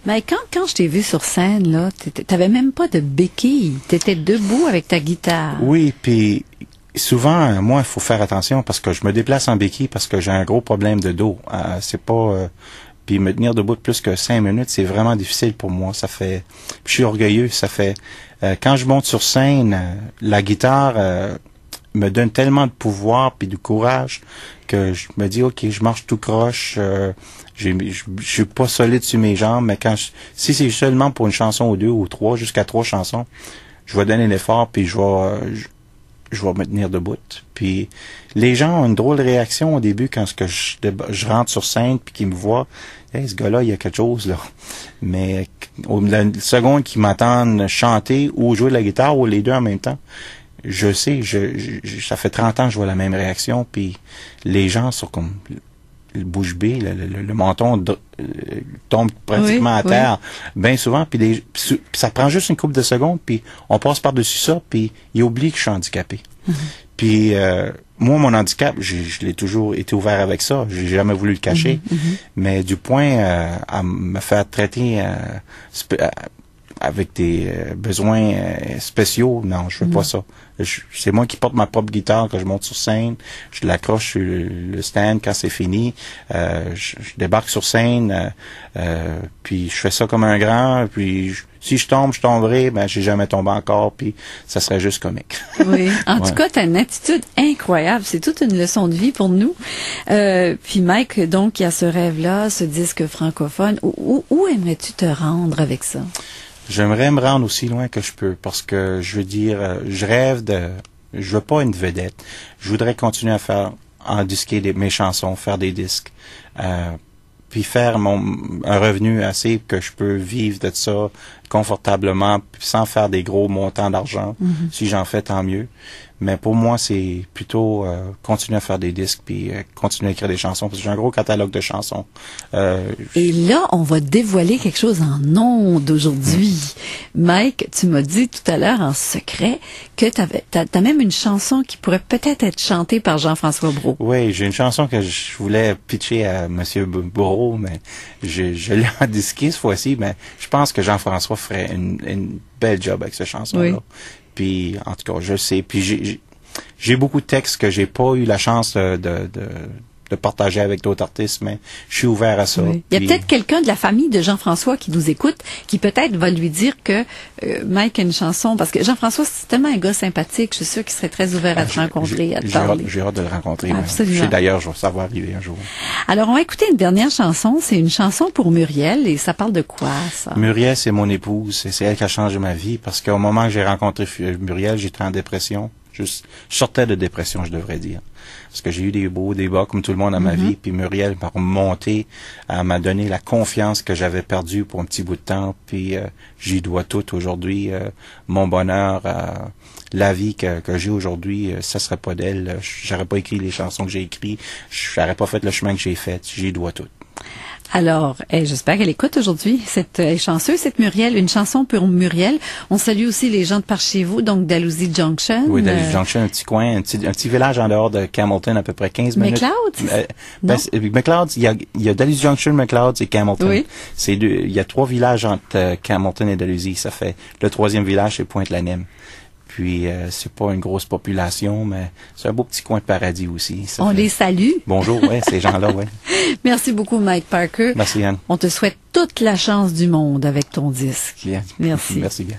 Mais quand je t'ai vu sur scène, là, t'avais même pas de béquille. T'étais debout avec ta guitare. Oui, puis souvent, moi, il faut faire attention parce que je me déplace en béquille parce que j'ai un gros problème de dos. C'est pas... puis me tenir debout plus que 5 minutes, c'est vraiment difficile pour moi. Ça fait... Je suis orgueilleux. Ça fait... quand je monte sur scène, la guitare me donne tellement de pouvoir puis de courage que je me dis, OK, je marche tout croche. Je suis pas solide sur mes jambes, mais si c'est seulement pour une chanson ou deux ou trois, jusqu'à 3 chansons, je vais donner l'effort puis je vais me tenir debout. Puis les gens ont une drôle de réaction au début quand je rentre sur scène puis qu'ils me voient. Hey, ce gars-là, il y a quelque chose là. Mais la seconde qu'ils m'entendent chanter ou jouer de la guitare ou les deux en même temps, je sais, ça fait 30 ans que je vois la même réaction. Puis les gens sont comme le bouche bée, le menton tombe pratiquement à terre bien souvent. Puis ça prend juste une couple de secondes, puis on passe par-dessus ça, puis ils oublient que je suis handicapé. Puis moi, mon handicap, je l'ai toujours été ouvert avec ça. J'ai jamais voulu le cacher. Mais du point à me faire traiter avec des besoins spéciaux, non, je veux pas ça. C'est moi qui porte ma propre guitare quand je monte sur scène. Je l'accroche sur le stand quand c'est fini. Je débarque sur scène, puis je fais ça comme un grand. Puis si je tombe, je tomberai. Ben, j'ai jamais tombé encore. Puis ça serait juste comique. Oui. En tout cas, t'as une attitude incroyable. C'est toute une leçon de vie pour nous. Puis Mike, donc, il y a ce rêve-là, ce disque francophone. Où aimerais-tu te rendre avec ça? J'aimerais me rendre aussi loin que je peux parce que je veux dire, je veux pas une vedette. Je voudrais continuer à disquer mes chansons, faire des disques, puis faire un revenu assez que je peux vivre de ça confortablement, puis sans faire des gros montants d'argent. Si j'en fais, tant mieux. Mais pour moi, c'est plutôt continuer à faire des disques puis continuer à écrire des chansons parce que j'ai un gros catalogue de chansons. Et là, on va dévoiler quelque chose en ondes aujourd'hui. Mike, tu m'as dit tout à l'heure en secret que t'as même une chanson qui pourrait peut-être être chantée par Jean-François Brault. Oui, j'ai une chanson que je voulais pitcher à Monsieur Brault, mais je l'ai en disqué cette fois-ci, mais je pense que Jean-François ferait une belle job avec cette chanson-là. Oui. Puis, en tout cas, je sais. Puis, j'ai beaucoup de textes que j'ai pas eu la chance de partager avec d'autres artistes, mais je suis ouvert à ça. Oui. Il y a peut-être quelqu'un de la famille de Jean-François qui nous écoute, qui peut-être va lui dire que Mike a une chanson, parce que Jean-François, c'est tellement un gars sympathique, je suis sûre qu'il serait très ouvert à te rencontrer, à te parler. J'ai hâte de le rencontrer. Absolument. Je sais d'ailleurs, ça va arriver un jour. Alors, on va écouter une dernière chanson. C'est une chanson pour Muriel, et ça parle de quoi, ça? Muriel, c'est mon épouse, c'est elle qui a changé ma vie, parce qu'au moment que j'ai rencontré Muriel, j'étais en dépression. Je sortais de dépression, je devrais dire. Parce que j'ai eu des hauts, des bas, comme tout le monde dans ma vie. Puis Muriel m'a remonté, elle m'a donné la confiance que j'avais perdue pour un petit bout de temps. Puis j'y dois tout aujourd'hui. Mon bonheur, la vie que j'ai aujourd'hui, ça serait pas d'elle. J'aurais pas écrit les chansons que j'ai écrites. J'aurais pas fait le chemin que j'ai fait. J'y dois tout. Alors, j'espère qu'elle écoute aujourd'hui. Elle est chanceuse, cette Muriel, une chanson pour Muriel. On salue aussi les gens de par chez vous, donc Dalhousie Junction. Oui, Dalhousie Junction, un petit coin, un petit village en dehors de Camelton, à peu près 15 minutes. McLeod? McLeod, il y a Dalhousie Junction, McLeod et Camelton. Oui. Il y a 3 villages entre Camelton et Dalhousie. Ça fait, le 3e village, c'est Pointe-la-Nîmes. Puis, c'est pas une grosse population, mais c'est un beau petit coin de paradis aussi. Les salue. Bonjour, ouais, ces gens-là, ouais. Merci beaucoup, Mike Parker. Merci, Anne. On te souhaite toute la chance du monde avec ton disque. Bien. Merci. Merci bien.